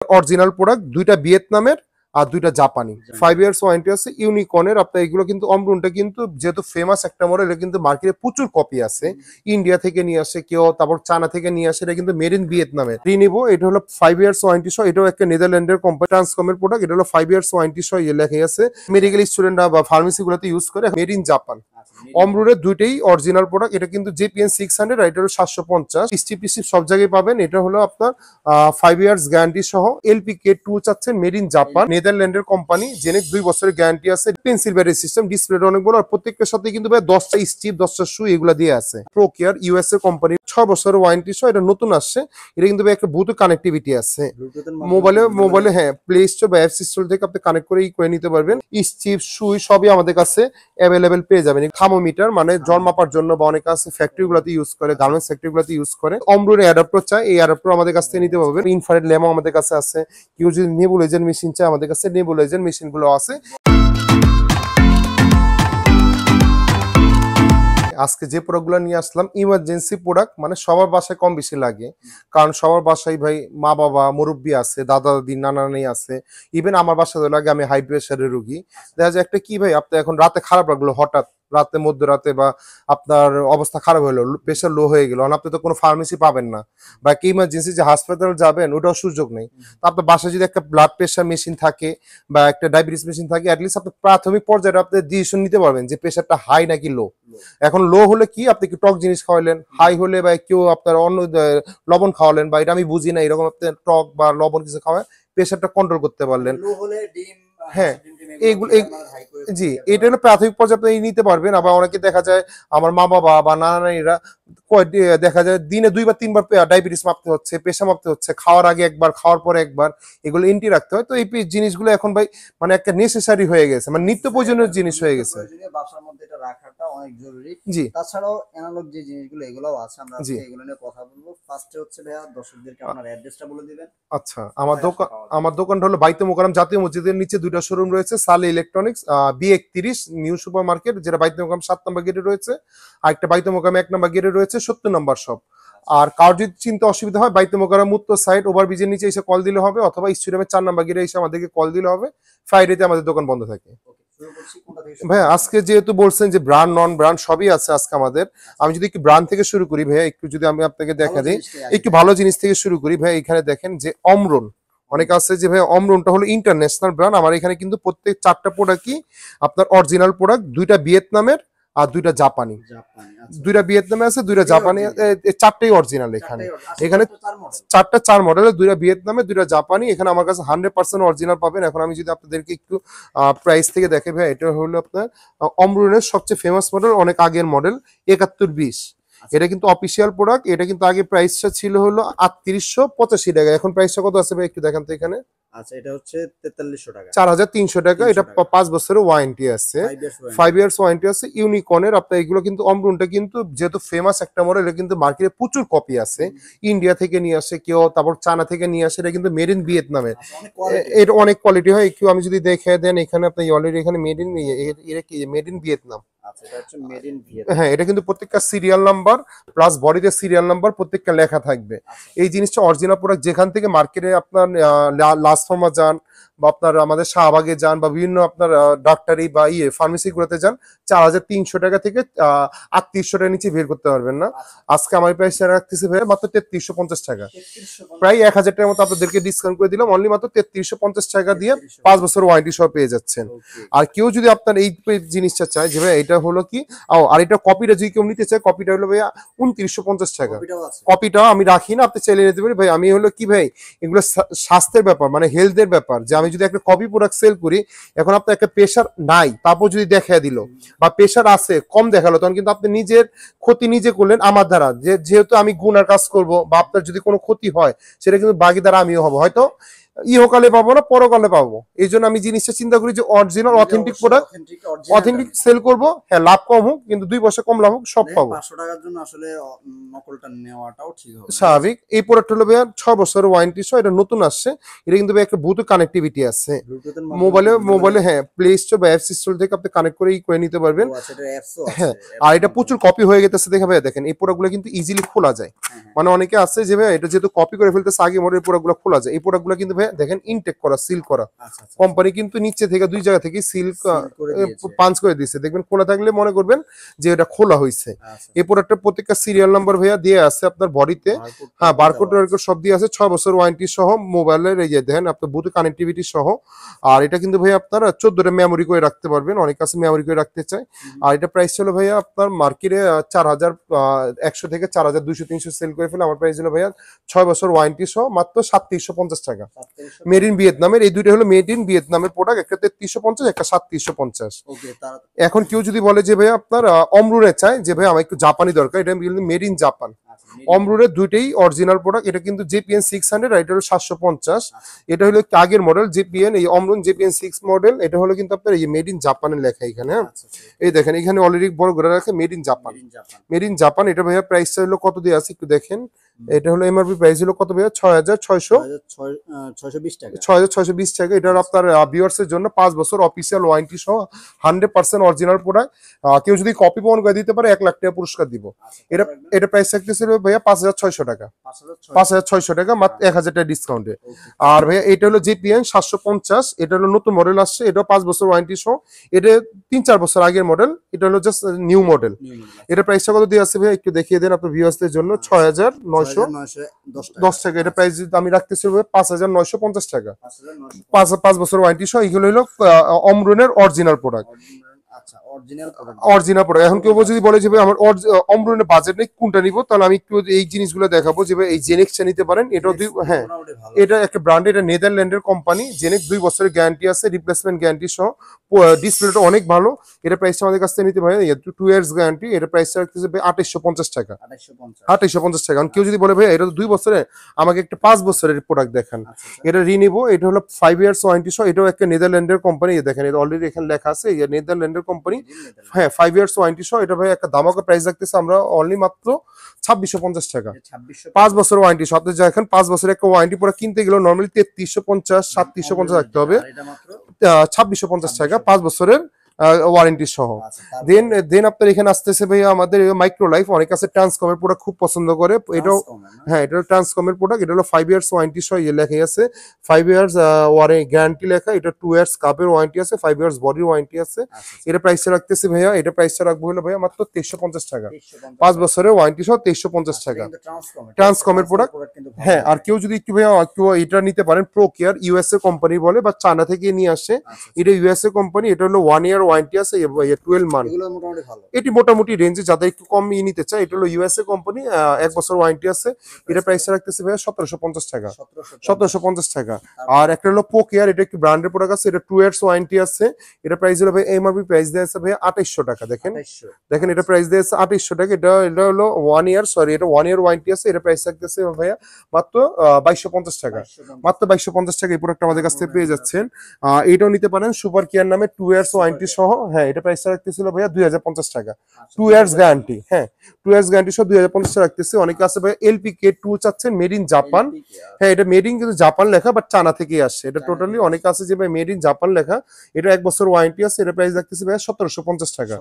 Original product, দুইটা ভিয়েতনামের আর দুইটা জাপানি। 5 ইয়ার্স ওয়ারেন্টি আছে ইউনিকর্নের। আপনার এগুলো কিন্তু অমরুনটা কিন্তু যেহেতু ফেমাস একটা মডেল, এটা কিন্তু মার্কেটে প্রচুর কপি আছে। ইন্ডিয়া থেকে নিয়ে আসে কেউ, তারপর চায়না থেকে নিয়ে আসে, এটা কিন্তু মেড ইন ভিয়েতনামে। নিব এটা হলো 5 ইয়ার্স ওয়ারেন্টি সহ, এটাও একটা নেদারল্যান্ডের কোম্পানি ট্রান্সকমের প্রোডাক্ট। এটা হলো 5 ইয়ার্স ওয়ারেন্টি সহ লেখা আছে। মেডিকেল স্টুডেন্টরা বা ফার্মেসি গুলোতে ইউজ করে, মেড ইন জাপান। অমরুনের দুইটাই অরিজিনাল প্রোডাক্ট। এটা কিন্তু জেপিএন 600, এটা হলো 750। স্টিপ সব জায়গায় পাবেন। এটা হলো আপনার 5 ইয়ার্স গ্যারান্টি সহ। এলপিকে 2 চাচ্ছেন, মেড ইন জাপান, নেদারল্যান্ডের কোম্পানি, জেনে 2 বছরের গ্যারান্টি আছে। পেন্সিল ব্যাটারি সিস্টেম, ডিসপ্লেটা অনেক বড়, আর প্রত্যেকটার সাথে কিন্তু 10টা স্টিপ, 10টা শু এগুলা দিয়ে আছে। প্রো কেয়ার ইউএস এর কোম্পানি, 6 বছরের ওয়ারেন্টি সহ। এটা নতুন আসছে। এটা কিন্তু একটা ব্লুটুথ কানেক্টিভিটি আছে। মোবাইলে হ্যাঁ, প্লে স্টোর বা অ্যাপ স্টোর থেকে আপনি কানেক্ট করে নিতে পারবেন। স্টিপ সুই সবই আমাদের কাছে অ্যাভেলেবেল পেয়ে যাবেন। থার্মোমিটার মানে জল মাপার জন্য, বা অনেক আছে ফ্যাক্টরি গুলোতে ইউজ করে, গার্মেন্টস ফ্যাক্টরি গুলোতে ইউজ করে। অমরুনের অ্যাডাপ্টার চাই, এই অ্যাডাপ্টার আমাদের কাছ থেকে নিতে পারবেন। ইনফ্রারেড ল্যাম্প আমাদের কাছে আছে। কেউ যদি নেবুলাইজার মেশিন চায়, আমাদের কাছে নেবুলাইজার মেশিন গুলো আছে। আজকে যে প্রোডাক্টগুলো নিয়ে আসলাম ইমার্জেন্সি প্রোডাক্ট, মানে সবার বাসায় কম বেশি লাগে। কারণ সবার বাসায় ভাই মা বাবা মুরব্বী আছে, দাদা দাদি নানা নানি আছে। ইভেন আমার বাসায় লাগে, আমি হাই প্রেশারের রুগী। দেখা যায় একটা কি ভাই, আপনার এখন রাতে খারাপ লাগলো, হঠাৎ রাতে মধ্যরাতে, বা আপনার অবস্থা খারাপ হলো, প্রেশার লো হয়ে গেল, আপনি তো কোনো ফার্মেসি পাবেন না, বা কি ইমার্জেন্সি যে হাসপাতাল যাবেন ওটাও সুযোগ নেই। তো আপনার বাসায় যদি একটা ব্লাড প্রেশার মেশিন থাকে বা একটা ডায়াবেটিস মেশিন থাকে, অ্যাটলিস্ট আপনি প্রাথমিক পর্যায়ে আপনি ডিসিশন নিতে পারবেন যে প্রেশারটা হাই নাকি লো। এখন লো হলে কি, আপনি কি টক জিনিস খাওয়ালেন, হাই হলে বা কেউ আপনার অন্য লবণ খাওয়ালেন, বা এটা আমি বুঝি না, এরকম আপনি টক বা লবণ কিছু খাওয়ায় প্রেশারটা কন্ট্রোল করতে পারলেন। হ্যাঁ, এইগুলো জি, এটা হলো প্রাথমিক পর্যায়ে আপনি নিতে পারবেন। আবার অনেকে দেখা যায় আমার মা বাবা বা নানা নানিরা দেখা যায় দিনে 2 বা 3 বার ডায়াবেটিস মাপতে হচ্ছে, প্রেশার মাপতে হচ্ছে, খাওয়ার আগে একবার, খাওয়ার পরে একবার, এগুলো এন্টি রাখতে হয়। তো এই জিনিসগুলো এখন ভাই মানে একটা নেসেসারি হয়ে গেছে, মানে নিত্য প্রয়োজনীয় জিনিস হয়ে গেছে। বাসার মধ্যে এটা রাখাটা অনেক জরুরি। জি, তাছাড়াও অ্যানালগ যে জিনিসগুলো এগুলোও আছে, আমরা জি। আজকে এগুলো নিয়ে কথা বলবো। ফার্স্টে হচ্ছে ভাইয়া দর্শকদেরকে আপনার অ্যাড্রেসটা বলে দিবেন। আচ্ছা, আমার দোকানটা হলো বাইতুল মোকাররম জাতীয় মসজিদের নিচে 2টা শোরুম রয়েছে। সালে electronics, B31 new super market, যেটা বাইতুল মোকাররম 7 নম্বর গেটে রয়েছে। আর একটা বাইতুল মোকাররম 1 নম্বর গেটে রয়েছে, 70 নম্বর শপ। আর কার যদি চিন্তা অসুবিধা হয়, বাইতুল মোকাররম উত্তর সাইড ওভারব্রিজের নিচে এসে কল দিলে হবে, অথবা স্টেডিয়ামের 4 নম্বর গেটে এসে আমাদেরকে কল দিলে হবে। ফ্রাইডেতে আমাদের দোকান বন্ধ থাকে। ভাইয়া আজকে যেহেতু বলছেন যে ব্র্যান্ড নন ব্র্যান্ড সবই আছে আজকে আমাদের, আমি যদি একটু ব্র্যান্ড থেকে শুরু করি ভাইয়া, একটু যদি আমি আপনাকে দেখা দিই, একটু ভালো জিনিস থেকে শুরু করি ভাই। এখানে দেখেন যে অমরুন, অনেক আছে যে ভাই অমরুনটা হলো ইন্টারন্যাশনাল ব্র্যান্ড। আমার এখানে কিন্তু প্রত্যেক 4টা প্রোডাক্টই আপনার অরিজিনাল প্রোডাক্ট, 2টা ভিয়েতনামের আর 2টা জাপানি। 2টা ভিয়েতনামে আছে, 2টা জাপানি, 4টাই অরিজিনাল। এখানে 4টা 4 মডেলের, 2টা ভিয়েতনামে, 2টা জাপানি। এখানে আমার কাছে 100% অরিজিনাল পাবেন। এখন আমি যদি আপনাদেরকে একটু প্রাইস থেকে দেখে ভাই, এটা হলো আপনার অমরুনের সবচেয়ে ফেমাস মডেল, অনেক আগের মডেল, 7120। এটা কিন্তু অফিসিয়াল প্রোডাক্ট। এটা কিন্তু আগে প্রাইসটা ছিল হলো 3885 টাকা। এখন প্রাইসটা কত আছে ভাই একটু দেখান তো এখানে। আচ্ছা, এটা হচ্ছে 4300 টাকা, 4300 টাকা। এটা 5 বছরের ওয়ারেন্টি আছে, 5 ইয়ার্স ওয়ারেন্টি আছে ইউনিকর্নের। আপনার এগুলো কিন্তু অমরুনটা কিন্তু যেহেতু ফেমাস একটা মডেল, এটা কিন্তু মার্কেটে প্রচুর কপি আছে। ইন্ডিয়া থেকে নিয়ে আসে কেউ, তারপর চায়না থেকে নিয়ে আসে, এটা কিন্তু মেড ইন ভিয়েতনামে। এটা অনেক কোয়ালিটি হয়। একটু আমি যদি দেখে দেন এখানে, আপনি অলরেডি এখানে মেড ইন, এটা কি মেড ইন ভিয়েতনাম। হ্যাঁ, এটা কিন্তু প্রত্যেকটা সিরিয়াল নাম্বার প্লাস বডিতে সিরিয়াল নাম্বার প্রত্যেকটা লেখা থাকবে। এই জিনিসটা অরিজিনাল প্রোডাক্ট। যেখান থেকে মার্কেটে আপনার লাস্ট ফর্মা যান, বা আপনার আমাদের শাহবাগে যান, বা বিভিন্ন আপনার ডাক্তারি বা ফার্মেসি গুলোতে যান, 4300 টাকা থেকে 3800 টাকার নিচে বের করতে পারবেন না। আজকে আমার প্রাইসটা রাখতেছি ভাই মাত্র 3350 টাকা, প্রায় 1000 টাকার মতো আপনাদেরকে ডিসকাউন্ট করে দিলাম। অনলি মাত্র 3350 টাকা দিয়ে 5 বছর ওয়ারেন্টি সহ পেয়ে যাচ্ছেন। আর কেউ যদি আপনার এই জিনিসটা চায় যে ভাই এটা হলো কি, আর এটা কপিটা যদি কেউ নিতে চায়, কপিটা হলো ভাইয়া 2950 টাকা। কপিটা আমি রাখি না, আপনি চাইলে নিতে পারি ভাই। আমি হলো কি ভাই, এগুলো স্বাস্থ্যের ব্যাপার, মানে হেলথের ব্যাপার, যে আমি যদি একটা কপি প্রোডাক্ট সেল করি, এখন আপনার একটা প্রেশার নাই, তারপর যদি দেখা দিল, বা প্রেশার আছে কম দেখালো, তখন কিন্তু আপনি নিজের ক্ষতি নিজে করলেন আমার দ্বারা। যেহেতু আমি গুনার কাজ করব, বা আপনার যদি কোনো ক্ষতি হয়, সেটা কিন্তু বাকি দ্বারা আমিও হবো, হয়তো ইহকালে পাবো না, পরকালে পাবো। এই জন্য আমি জিনিসটা চিন্তা করি যে original authentic product, authentic sell করবো। হ্যাঁ, লাভ কম হোক, কিন্তু 2 পয়সা কম লাভ হোক, সব পাবো। 500 টাকার জন্য আসলে নকলটা নেওয়াটাও ঠিক হবে স্বাভাবিক। এই প্রোডাক্ট হলো ভাইয়া 6 বছরের ওয়ারেন্টি সহ, এটা নতুন আসছে। এটা কিন্তু ভাই একটা ব্লুটুথ কানেক্টিভিটি আছে। মোবাইলে হ্যাঁ, প্লে স্টোর বা অ্যাপ স্টোর থেকে আপনি কানেক্ট করে নিতে পারবেন। হ্যাঁ, আর এটা প্রচুর কপি হয়ে গেছে দেখে ভাই। দেখেন এই প্রোডাক্টগুলো কিন্তু ইজিলি খোলা যায়। মানে অনেকে আছে যে ভাই এটা যেহেতু কপি করে ফেলতেছে আগে মডেল, প্রোডাক্টগুলো খোলা যায়। এই প্রোডাক্টগুলো কিন্তু ভাই ভাইয়া দেখেন ইনটেক করা, সিল করা। আচ্ছা আচ্ছা কোম্পানি কিন্তু নিচে থেকে দুই জায়গা থেকে সিল করে দিয়েছে। পাঞ্চ করে দিয়েছে, দেখবেন খোলা থাকলে মনে করবেন যে এটা খোলা হয়েছে। আচ্ছা এই প্রোডাক্টের প্রত্যেকটা সিরিয়াল নাম্বার ভাইয়া দিয়ে আছে আপনার বডিতে। হ্যাঁ, বারকোড টারকোড সব দিয়ে আছে, 6 বছর ওয়ারেন্টি সহ, মোবাইলের এই যে দেখেন আপনার ব্লুটুথ কানেক্টিভিটি সহ। আর এটা কিন্তু ভাইয়া আপনারা 14টা মেমোরি করে রাখতে পারবেন, অনেক কাছে মেমোরি করে রাখতে চায়। আর এটা প্রাইস ছিল ভাইয়া আপনার মার্কেটে 4100 থেকে 4200-300 সেল করে ফেলে, আমার প্রাইস ছিল ভাইয়া 6 বছর ওয়ারেন্টি সহ মাত্র 3750 টাকা। মেড ইন ভিয়েতনামের, এই দুইটা হলো মেড ইন ভিয়েতনামের প্রোডাক্ট, একটা 3350, একটা 3750। ওকে তার এখন কেউ যদি বলে যে ভাই আপনার অমরুরে চায় যে ভাই আমার একটু জাপানি দরকার, এটা কিন্তু মেড ইন জাপান। অমরুরের দুইটাই অরিজিনাল প্রোডাক্ট, এটা কিন্তু জেপিএন 600 আর এটা হলো 750। এটা হলো আগের মডেল জেপিএন, এই অমরুন জেপিএন 6 মডেল, এটা হলো কিন্তু আপনার এই মেড ইন জাপানের লেখা এখানে। হ্যাঁ, এই দেখেন এখানে অলরেডি বড় করে রাখে made in Japan, made in Japan. এটা ভাইয়া প্রাইস হলো কত দিয়ে আছে একটু দেখেন। এটা হলো এমআরপি প্রাইস হলো কত ভাইয়া, 6620 টাকা। 6620 টাকা। এটা হলো আপনার ভিউয়ার্স এর জন্য 5 বছর অফিসিয়াল ওয়ারেন্টি সহ 100% অরিজিনাল প্রোডাক্ট। কেউ যদি কপি প্রমাণ করে দিতে পারে 1 লাখ টাকা পুরস্কার দিব। এটা প্রাইস থাকতেছিল ভাইয়া 5600 টাকা, 5600 টাকা মাত্র 1000 টাকা ডিসকাউন্টে। আর ভাইয়া এটা হলো জেপিএন 750, এটা হলো নতুন মডেল আসছে, এটা 5 বছর ওয়ারেন্টি সহ, এটা 3-4 বছর আগের মডেল, এটা হলো জাস্ট নিউ মডেল। এটা প্রাইসটা কত দিয়ে আছে ভাইয়া একটু দেখিয়ে দেন আপনার ভিউয়ার্সদের জন্য। 6910 টাকা। এটা প্রাইস আমি রাখতেছি 5950 টাকা, 5 বছর ওয়ারেন্টি সহ। এগুলো হলো অমরুনের অরিজিনাল প্রোডাক্ট, আচ্ছা অরিজিনাল প্রোডাক্ট। Original product. এখন কেউ যদি বলে যে ভাই আমার অমরুনের বাজেট নেই, কোনটা নিব, তাহলে আমি একটু এই জিনিসগুলো দেখাবো যে ভাই এই জেনেক্সটা নিতে পারেন। এটাও হ্যাঁ, এটা একটা ব্র্যান্ড, এটা নেদারল্যান্ডের কোম্পানি। জেনেক্স 2 বছরের গ্যারান্টি আছে, রিপ্লেসমেন্ট গ্যারান্টি সহ। ডিসপ্লেটা অনেক ভালো। এটা প্রাইসটা আমাদের কাছ থেকে নিতে পারেন 2 ইয়ার্স গ্যারান্টি। এটা প্রাইসটা রাখতেছে 2850 টাকা, 2850 টাকা। কারণ কেউ যদি বলে ভাই এটা তো 2 বছরের, আমাকে একটা 5 বছরের প্রোডাক্ট দেখান, এটা রিনিব। এটা হলো 5 ইয়ার্স ওয়ারেন্টি সহ। এটাও একটা নেদারল্যান্ডের কোম্পানি, দেখেন এটা অলরেডি এখানে লেখা আছে, এই নেদারল্যান্ডের কোম্পানি। হ্যাঁ, 5 ইয়ার্স ওয়ারেন্টি সহ। এটা ভাই একটা দামাকা প্রাইস রাখতেছে আমরা অনলি মাত্র 2650 টাকা, 5 বছর ওয়ারেন্টি সহ। আপনি দেখেন 5 বছরের একটা ওয়ারেন্টি পুরো কিনতে গেলে নরমালি 3350 3750 রাখতে হবে, 2650 টাকা 5 বছরের ওয়ারেন্টি সহ। দেন আপনার এখানে আসতেছে ভাইয়া আমাদের মাইক্রো লাইফ, অনেক আছে ট্রান্সকমের প্রোডাক্ট খুব পছন্দ করে। এটাও হ্যাঁ, এটা ট্রান্সকমের প্রোডাক্ট। এটা হলো 5 ইয়ার্স ওয়ারেন্টি সহ, ইয়ে লেখা আছে 5 ইয়ার্স গ্যারান্টি লেখা। এটা 2 ইয়ার্স কাপের ওয়ারেন্টি আছে, 5 ইয়ার্স বডির ওয়ারেন্টি আছে। এটা প্রাইসটা রাখতেছে ভাইয়া, এটা প্রাইসটা রাখবো হলো ভাইয়া মাত্র 2350 টাকা, 5 বছরের ওয়ারেন্টি সহ 2350 টাকা। ট্রান্সকমের প্রোডাক্ট। হ্যাঁ, আর কেউ যদি একটু ভাইয়া একটু এটা নিতে পারেন, প্রো কেয়ার, ইউএসএ কোম্পানি বলে বা চায়না থেকে নিয়ে আসে। এটা ইউএসএ কোম্পানি, এটা হলো 1 ইয়ার ওয়ারেন্টি আছে, 12 মান্থ। এটি মোটামুটি রেঞ্জে যাদের একটু কম নিতে চায়, এটা হলো ইউএসএ কোম্পানি, 1 বছর ওয়ারেন্টি আছে। এটা প্রাইসটা রাখতেছে ভাইয়া 1750 টাকা, 1750 টাকা। আর একটা হলো প্রো কেয়ার, এটা একটু ব্র্যান্ডের প্রোডাক্ট আছে, এটা 2 ইয়ার্স ওয়ারেন্টি আছে। এটা প্রাইস হলো ভাই এমআরপি প্রাইস দেয়া আছে ভাইয়া 2800 টাকা। দেখেন এটা প্রাইস দেয়া আছে 2800 টাকা। এটা হলো 1 ইয়ার, সরি এটা 1 ইয়ার ওয়ারেন্টি আছে। এটা প্রাইস রাখতেছে ভাইয়া মাত্র 2250 টাকা, মাত্র 2250 টাকা। এই প্রোডাক্ট আমাদের কাছ থেকে পেয়ে যাচ্ছেন। এটাও নিতে পারেন সুপার কেয়ার নামে, 2 ইয়ার্স ওয়ারেন্টি সহ। হ্যাঁ, এটা প্রাইসটা রাখতেছিল ভাইয়া 2050 টাকা, 2 ইয়ার্স গ্যারান্টি। হ্যাঁ, 2 ইয়ার্স গ্যারান্টি সহ 2050 টাকা রাখতেছে। অনেকে আছে ভাইয়া এলপিকে 2 চাচ্ছেন, মেড ইন জাপান। হ্যাঁ, এটা মেড ইন কিন্তু জাপান লেখা, বাট চায়না থেকে আসছে। এটা টোটালি অনেকে আছে যে ভাই মেড ইন জাপান লেখা। এটা 1 বছর ওয়ারেন্টি আছে। এটা প্রাইস রাখতেছে ভাইয়া 1750 টাকা,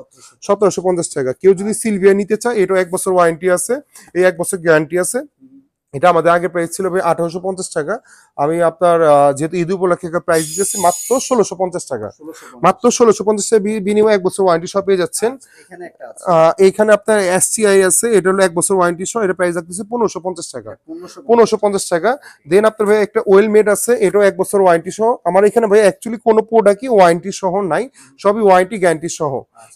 1750 টাকা। কেউ যদি সিলভিয়া নিতে চায়, এটাও 1 বছর ওয়ারেন্টি আছে, এই 1 বছর গ্যারান্টি আছে। এটা আমাদের আগে প্রাইস ছিল ভাই 1850 টাকা। আমি আপনার যেহেতু ঈদ উপলক্ষে প্রাইস দিতেছি মাত্র 1650 টাকা, মাত্র 1650 টাকা বিনিময়ে 1 বছর ওয়ারেন্টি সহ পেয়ে যাচ্ছেন। এইখানে আপনার এসটিআই আছে, এটা হলো 1 বছর ওয়ারেন্টি সহ। এটা প্রাইস রাখতেছি 1550 টাকা, 1550 টাকা। দেন আপনার ভাই একটা ওয়েল মেড আছে, এটাও 1 বছর ওয়ারেন্টি সহ। আমার এখানে ভাই অ্যাকচুয়ালি কোনো প্রোডাক্টই ওয়ারেন্টি সহ নাই, সবই ওয়ারেন্টি গ্যারান্টি সহ।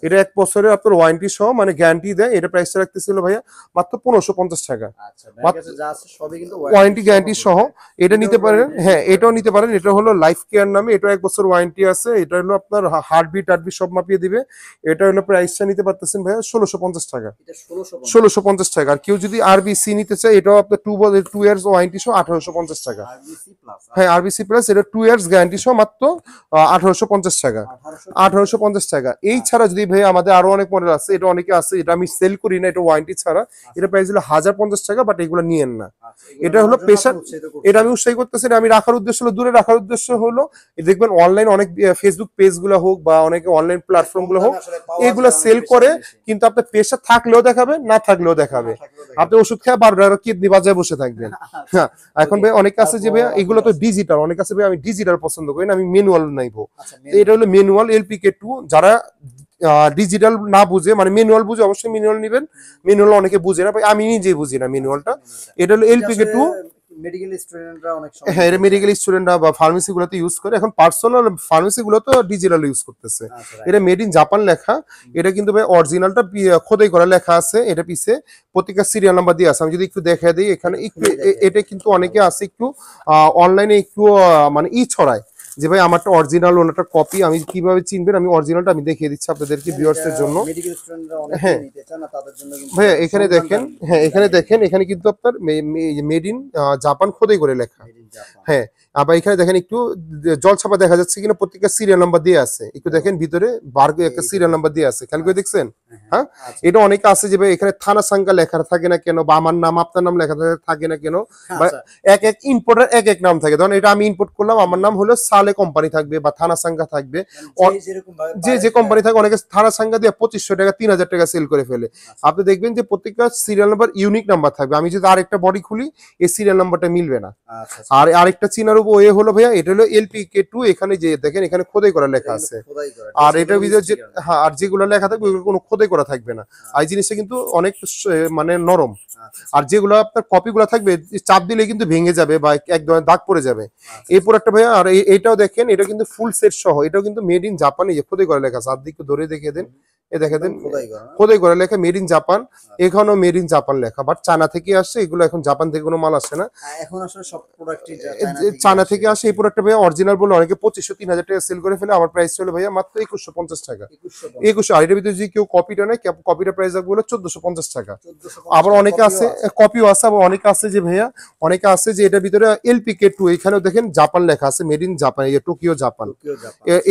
এটা 1 বছরের আপনার ওয়ারেন্টি সহ, মানে গ্যারান্টি দেয়। এটা প্রাইসটা রাখতেছিল ভাইয়া মাত্র 1550 টাকা, ওয়ারেন্টি গ্যারান্টি সহ। এটা নিতে পারেন। হ্যাঁ, এটাও নিতে পারেন। এটা হলো লাইফ কেয়ার নামে, এটা 1 বছর ওয়ারেন্টি আছে। এটা হলো আপনার হার্টবিট সব মাপিয়ে দিবে। এটা হলো প্রাইসটা নিতে পারতেছেন ভাইয়া 1650 টাকা, 1650 টাকা। আর কেউ যদি আরবিসি নিতে চায়, এটাও আপনার 2 ইয়ার্স ওয়ারেন্টি সহ 1850 টাকা। হ্যাঁ, আরবিসি প্লাস, এটা 2 ইয়ার্স গ্যারান্টি সহ মাত্র 1850 টাকা, 1850 টাকা। এই ছাড়া যদি ভাই আমাদের আরো অনেক মডেল আছে, এটা অনেকে আছে, এটা আমি সেল করি না, এটা ওয়ারেন্টি ছাড়া। এটা প্রাইস হলো 1050 টাকা, বাট এগুলো নিয়েন না। এটা হলো প্রেসার, এটা আমি উৎসাহী করতেছি না, আমি রাখার উদ্দেশ্য হলো দূরে রাখার উদ্দেশ্য হলো দেখবেন অনলাইন অনেক ফেসবুক পেজ গুলো হোক বা অনেকে অনলাইন প্ল্যাটফর্ম গুলো হোক এগুলো সেল করে, কিন্তু আপনার প্রেসার থাকলেও দেখাবে না থাকলেও দেখাবে, আপনি ওষুধ খেয়ে 12 কিডনি বাজায় বসে থাকবেন। হ্যাঁ, এখন ভাই অনেক আছে যে ভাই এগুলো তো ডিজিটাল, অনেক আছে ভাই আমি ডিজিটাল পছন্দ করি না, আমি ম্যানুয়াল নাইবো। এটা হলো ম্যানুয়াল LPK2, যারা ডিজিটাল না বুঝে মানে ম্যানুয়াল বুঝে অবশ্যই ম্যানুয়াল নেবেন, ম্যানুয়াল অনেকে বুঝে না ভাই, আমি নিজেই বুঝি না ম্যানুয়ালটা। এটা হলো LPK2, মেডিকেল স্টুডেন্টরা অনেক সময় হ্যাঁ এটা মেডিকেল স্টুডেন্টরা বা ফার্মেসি গুলোতে ইউজ করে, এখন পার্সোনাল ফার্মেসি গুলো তো ডিজিটাল ইউজ করতেছে। এটা মেড ইন জাপান লেখা, এটা কিন্তু ভাই অরিজিনালটা খোদাই করা লেখা আছে, এটা পিছে প্রত্যেকটা সিরিয়াল নাম্বার দিয়ে আছে। আমি যদি একটু দেখা দিই এখানে একটু, এটা কিন্তু অনেকে আছে একটু অনলাইনে একটু মানে ছড়ায় যে ভাই আমারটা অরিজিনাল ওনাটা কপি, আমি কিভাবে চিনবেন, আমি অরিজিনালটা আমি দেখিয়ে দিচ্ছি আপনাদেরকে ভিউয়ার্সদের জন্য। মেডিকেল স্টুডেন্টরা অনেক হ্যাঁ নিতে চান না, তাদের জন্য কিন্তু ভাইয়া এখানে দেখেন, হ্যাঁ এখানে দেখেন, এখানে কিন্তু আপনার মেড ইন জাপান খোদাই করে লেখা। হ্যাঁ, আবার এখানে দেখেন একটু জল ছাপা দেখা যাচ্ছে কিনা, প্রত্যেকটা সিরিয়াল নাম্বার দিয়ে আছে, একটু দেখেন ভিতরে বার্গে একটা সিরিয়াল নাম্বার দিয়ে আছে, খেয়াল করে দেখছেন? হ্যাঁ, এটা অনেকে আছে যে ভাই এখানে থানা সংখ্যা লেখা থাকে না কেন, বা আমার নাম আপনার নাম লেখা থাকে না কেন, বা এক এক ইম্পোর্টার এক এক নাম থাকে। ধরেন এটা আমি ইম্পোর্ট করলাম, আমার নাম হলো সালে কোম্পানি থাকবে বা থানা সংখ্যা থাকবে, যে কোম্পানি থাকে অনেকে থানা সংখ্যা দিয়ে 2500 টাকা 3000 টাকা সেল করে ফেলে। আপনি দেখবেন যে প্রত্যেকটা সিরিয়াল নাম্বার ইউনিক নাম্বার থাকবে, আমি যদি আরেকটা বডি খুলি এই সিরিয়াল নাম্বারটা মিলবে না। আর আরেকটা চিনার ওয়ে হলো ভাইয়া এটা হলো LPK2, এখানে যে দেখেন এখানে খোদাই করা লেখা আছে, আর এটার ভিতরে যে হ্যাঁ আর যেগুলো লেখা থাকবে ওইগুলো কোনো খোদাই করা থাকবে না, আর এই জিনিসটা কিন্তু অনেক মানে নরম। আর যেগুলো আপনার কপিগুলো থাকবে চাপ দিলে কিন্তু ভেঙে যাবে বা এক ধরনের দাগ পড়ে যাবে এই প্রোডাক্টটা ভাইয়া। আর এইটাও দেখেন, এটা কিন্তু ফুল সেট সহ, এটাও কিন্তু মেড ইন জাপান, এই যে খোদাই করা লেখা আছে, আর দিকে ধরে দেখিয়ে দেন, এ দেখে দেন খোদাই করা লেখা মেড ইন জাপান, এখানেও মেড ইন জাপান লেখা, বাট চায়না থেকে আসছে এগুলো, এখন জাপান থেকে কোনো মাল আসছে না, এখন আসলে সব প্রোডাক্টই চায়না থেকে আসে। এই প্রোডাক্টটা ভাইয়া অরিজিনাল বলে অনেকে 2500-3000 টাকা সেল করে ফেলে, আমার প্রাইস ছিল ভাইয়া মাত্র 2150 টাকা। 2100, আর এটার ভিতরে যদি কেউ কপিটা নেয়, কপিটা প্রাইস রাখবো হলো 1450 টাকা। আবার অনেকে আছে কপিও আছে, আবার অনেকে আছে যে ভাইয়া, অনেকে আছে যে এটার ভিতরে LPK2, এখানেও দেখেন জাপান লেখা আছে, মেড ইন জাপান, এই টোকিও জাপান,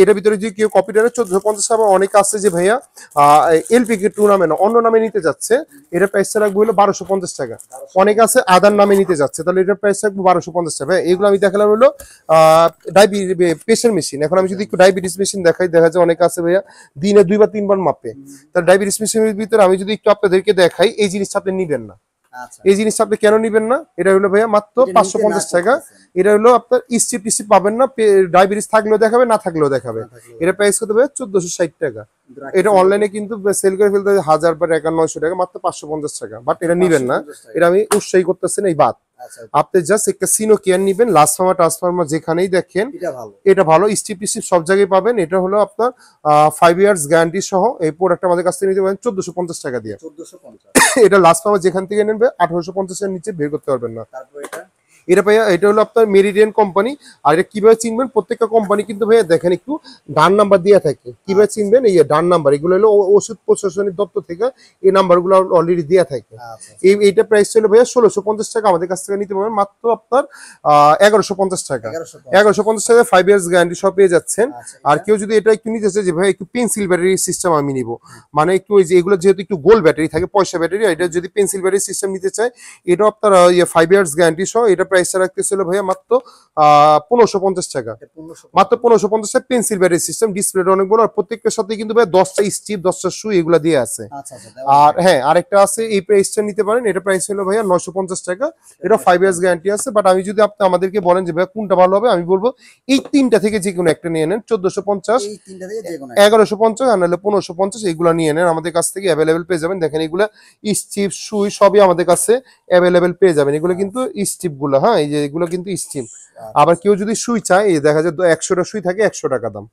এটার ভিতরে যদি কেউ কপিটা নেয় 1450 টাকা। অনেকে আছে যে ভাইয়া LPK2 নামে না অন্য নামে নিতে যাচ্ছে, এটার প্রাইস রাখবো হলো 1250 টাকা। অনেকে আছে আদার নামে নিতে যাচ্ছে, তাহলে এটার প্রাইস রাখবো 1250 টাকা। এগুলো আমি দেখালাম হলো প্রেশার মেশিন। এখন আমি যদি একটু ডায়াবেটিস মেশিন দেখাই, দেখা যায় অনেকে আছে ভাইয়া দিনে 2 বা 3 বার মাপে, তার ডায়াবেটিস মেশিনের ভিতরে আমি যদি একটু আপনাদেরকে দেখাই, এই জিনিসটা আপনি নিবেন না। এই জিনিসটা আপনি কেন নিবেন না? এটা হলো ভাইয়া মাত্র 550 টাকা। এটা হলো আপনার স্ট্রিপ পাবেন না, ডায়াবেটিস থাকলেও দেখাবে না থাকলেও দেখাবে। এটা প্রাইস কত ভাইয়া? 1460 টাকা। এটা অনলাইনে কিন্তু সেল করে ফেলতে 1000 বা 900 টাকা, মাত্র 550 টাকা। বাট এটা নিবেন না, এটা আমি উৎসাহী করতেছি না, এই বাদ। আপনি জাস্ট একটা সিনো কেয়ার নিবেন, লাস্ট ফার্মা ট্রান্সফার্মার যেখানেই দেখেন এটা ভালো, স্ট্রিপ সব জায়গায় পাবেন। এটা হলো আপনার 5 ইয়ার্স গ্যারান্টি সহ এই প্রোডাক্ট আমাদের কাছ থেকে নিতে পারেন 1450 টাকা দিয়ে। এটা লাস্ট ফার্মা যেখান থেকে নেবে 1850 এর নিচে বের করতে পারবেন না। এটা ভাইয়া এটা হলো আপনার মেরিডিয়ান কোম্পানি। আর এটা কিভাবে চিনবেন? প্রত্যেকটা কোম্পানি কিন্তু ভাইয়া দেখেন একটু ডান নাম্বার দিয়ে থাকে, কিভাবে চিনবেন? এই ডান নাম্বার, এগুলো হলো ওষুধ প্রশাসনিক দপ্তর থেকে এই নাম্বারগুলো অলরেডি দেওয়া থাকে। এইটা প্রাইস ছিল ভাইয়া 1650 টাকা, আমাদের কাছ থেকে নিতে পারবেন মাত্র আপনার 1150 টাকা। 1150 টাকা 5 ইয়ার্স গ্যারান্টি সব পেয়ে যাচ্ছেন। আর কেউ যদি এটা একটু নিতে চায় যে ভাই একটু পেন্সিল ব্যাটারি সিস্টেম আমি নিব, মানে একটু ওই যে এগুলো যেহেতু একটু গোল ব্যাটারি থাকে, পয়সা ব্যাটারি, এটা যদি পেন্সিল ব্যাটারি সিস্টেম নিতে চায়, এটা আপনার 5 ইয়ার্স গ্যারান্টি সহ, এটা প্রাইসটা রাখতেছিল ভাইয়া মাত্র 1550 টাকা। মাত্র 1550 টাকা পেন্সিল ব্যাটারি সিস্টেম, ডিসপ্লেটা অনেক বড়, আর প্রত্যেকটার সাথে কিন্তু ভাই 10টা স্ট্রিপ 10টা সুই এগুলা দিয়ে আছে। আর হ্যাঁ আরেকটা আছে, এই প্রাইসটা নিতে পারেন, এটা প্রাইস হলো ভাইয়া 950 টাকা। এটা 5 ইয়ার্স গ্যারান্টি আছে। বাট আমি যদি আপনি আমাদেরকে বলেন যে ভাইয়া কোনটা ভালো হবে, আমি বলবো এই তিনটা থেকে যে কোনো একটা নিয়ে নেন, 1450, 1150 আর নাহলে 1550, এগুলো নিয়ে নেন, আমাদের কাছ থেকে অ্যাভেলেবেল পেয়ে যাবেন। দেখেন এগুলা স্ট্রিপ সুই সবই আমাদের কাছে অ্যাভেলেবেল পেয়ে যাবেন। এগুলো কিন্তু স্ট্রিপ গুলো, হ্যাঁ এই যে এগুলো কিন্তু স্ট্রিপ। আবার কেউ যদি সুই চায়, এই দেখা যায় 100টা সুই থাকে 100 টাকা দাম।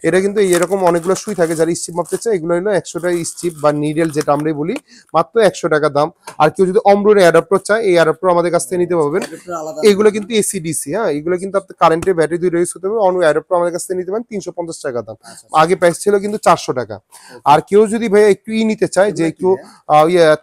এটা কিন্তু এরকম অনেকগুলো সুই থাকে, যারা স্ট্রিপ মাপতে চায় এগুলো হলো 100টা স্ট্রিপ বা নিডেল যেটা আমরা বলি, মাত্র 100 টাকা দাম। আর কেউ যদি অমরুর অ্যাডাপ্টার চায়, এই অ্যাডাপ্টার আমাদের কাছ থেকে নিতে পারবেন। এগুলো কিন্তু এসিডিসি, হ্যাঁ এগুলো কিন্তু আপনার কারেন্টের ব্যাটারি দিয়ে ইউজ করতে হবে। অন্য অ্যাডাপ্টার আমাদের কাছ থেকে নিতে পারেন 350 টাকা দাম। আগে প্রাইস ছিল কিন্তু 400 টাকা। আর কেউ যদি ভাই একটু নিতে চায়, যে একটু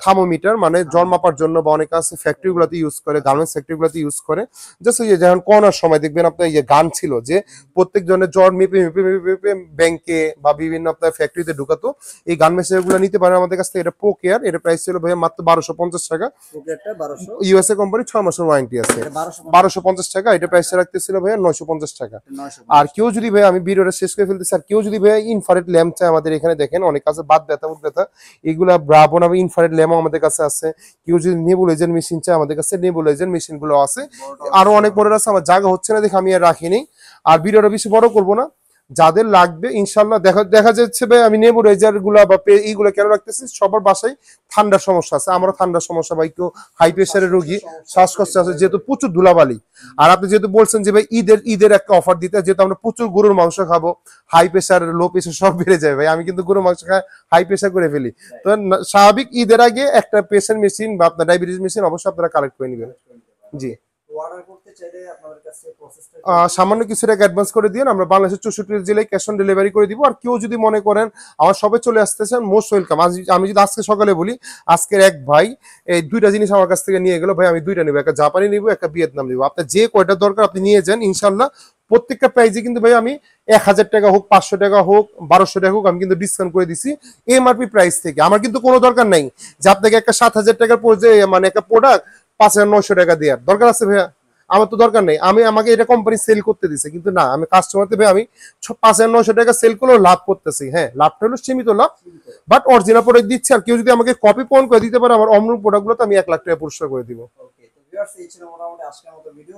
থার্মোমিটার মানে জল মাপার জন্য, বা অনেক আছে ফ্যাক্টরি গুলোতে ইউজ করে, গার্মেন্টস ফ্যাক্টরি গুলোতে ইউজ করে। জাস্ট এই যে যখন করোনার সময় দেখবেন আপনার এই যে গান ছিল যে প্রত্যেক জনের জ্বর মেপে মেপে মেপে মেপে ব্যাংকে বা বিভিন্ন আপনার ফ্যাক্টরিতে ঢুকাতো, এই গান মেশিন গুলো নিতে পারেন আমাদের কাছ থেকে। এটা প্রো কেয়ার, এটা প্রাইস ছিল ভাইয়া মাত্র 1250 টাকা। পকেটটা 1200, ইউএসএ কোম্পানি 6 মাসের ওয়ারেন্টি আছে। এটা 1250, 1250 টাকা, এটা প্রাইস রাখতেছিল ভাইয়া 950 টাকা। 950। আর কেউ যদি ভাইয়া, আমি ভিডিওটা শেষ করে ফেলতেছি, আর কেউ যদি ভাইয়া ইনফ্রারেড ল্যাম্প চায় আমাদের এখানে দেখেন অনেক আছে, বাত ব্যথা উঠ ব্যথা এগুলা ব্রাভো নামে ইনফ্রারেড ল্যাম্প আমাদের কাছে আছে। কেউ যদি নেবুলাইজার মেশিন চায় আমাদের কাছে নেবুলাইজার মেশিন গুলো আছে। আরো অনেক বড় আছে, আমার জায়গা হচ্ছে না দেখে আমি আর রাখিনি। আর ভিডিওটা বেশি বড় করবো না, যাদের লাগবে ইনশাল্লাহ দেখা যাচ্ছে ভাই আমি নেবুলাইজার গুলা বা এইগুলো কেন রাখতেছি, সবার বাসায় ঠান্ডার সমস্যা আছে, আমারও ঠান্ডার সমস্যা ভাই, কেউ হাই প্রেশারের রোগী, শ্বাসকষ্ট আছে, যেহেতু প্রচুর ধুলাবালি। আর আপনি যেহেতু বলছেন যে ভাই ঈদের একটা অফার দিতে, যেহেতু আমরা প্রচুর গরুর মাংস খাবো, হাই প্রেশার লো প্রেশার সব বেড়ে যায় ভাই, আমি কিন্তু গরুর মাংস খাই হাই প্রেশার করে ফেলি। তো স্বাভাবিক ঈদের আগে একটা প্রেশার মেশিন বা আপনার ডায়াবেটিস মেশিন অবশ্যই আপনারা কালেক্ট করে নেবেন। জি, অর্ডার করতে চাইলে আপনাদের কাছে প্রসেসটা সামান্য কিছু টাকা অ্যাডভান্স করে দিন, আমরা বাংলাদেশের 64 জেলায় ক্যাশ অন ডেলিভারি করে দিব। আর কেউ যদি মনে করেন আমার সবে চলে আসতেছেন, মোস্ট ওয়েলকাম। আমি যদি আজকে সকালে বলি, আজকের এক ভাই এই দুইটা জিনিস আমার কাছ থেকে নিয়ে গেল, ভাই আমি দুইটা নিব, একটা জাপানি নিব, একটা ভিয়েতনাম নিব, আপনার যে কয়টা দরকার আপনি নিয়ে যান ইনশাল্লাহ। প্রত্যেকটা প্রাইজে কিন্তু ভাই আমি 1000 টাকা হোক, 500 টাকা হোক, 1200 টাকা হোক, আমি কিন্তু ডিসকাউন্ট করে দিছি এমআরপি প্রাইস থেকে। আমার কিন্তু কোনো দরকার নাই যে আপনাকে একটা 7000 টাকার মানে একটা প্রোডাক্ট 5900 টাকা দেওয়ার দরকার আছে ভাইয়া, আমার তো দরকার নেই। আমাকে এটা কোম্পানি সেল করতে দিছে, কিন্তু না, আমি কাস্টমারতে ভাই আমি 5900 টাকা সেল করলেও লাভ করতেছি। হ্যাঁ, লাভটা হলো সীমিত লাভ, বাট অরিজিনাল প্রোডাক্ট দিচ্ছে। আর কেউ যদি আমাকে কপি পয়েন্ট করে দিতে পারে আমার অমরুল প্রোডাক্টগুলো, তো আমি 1 লাখ টাকা পুরস্কার করে দিব। ওকে। তো ভিউয়ার্স, এই ছিল মোটামুটি আজকের মতো ভিডিও।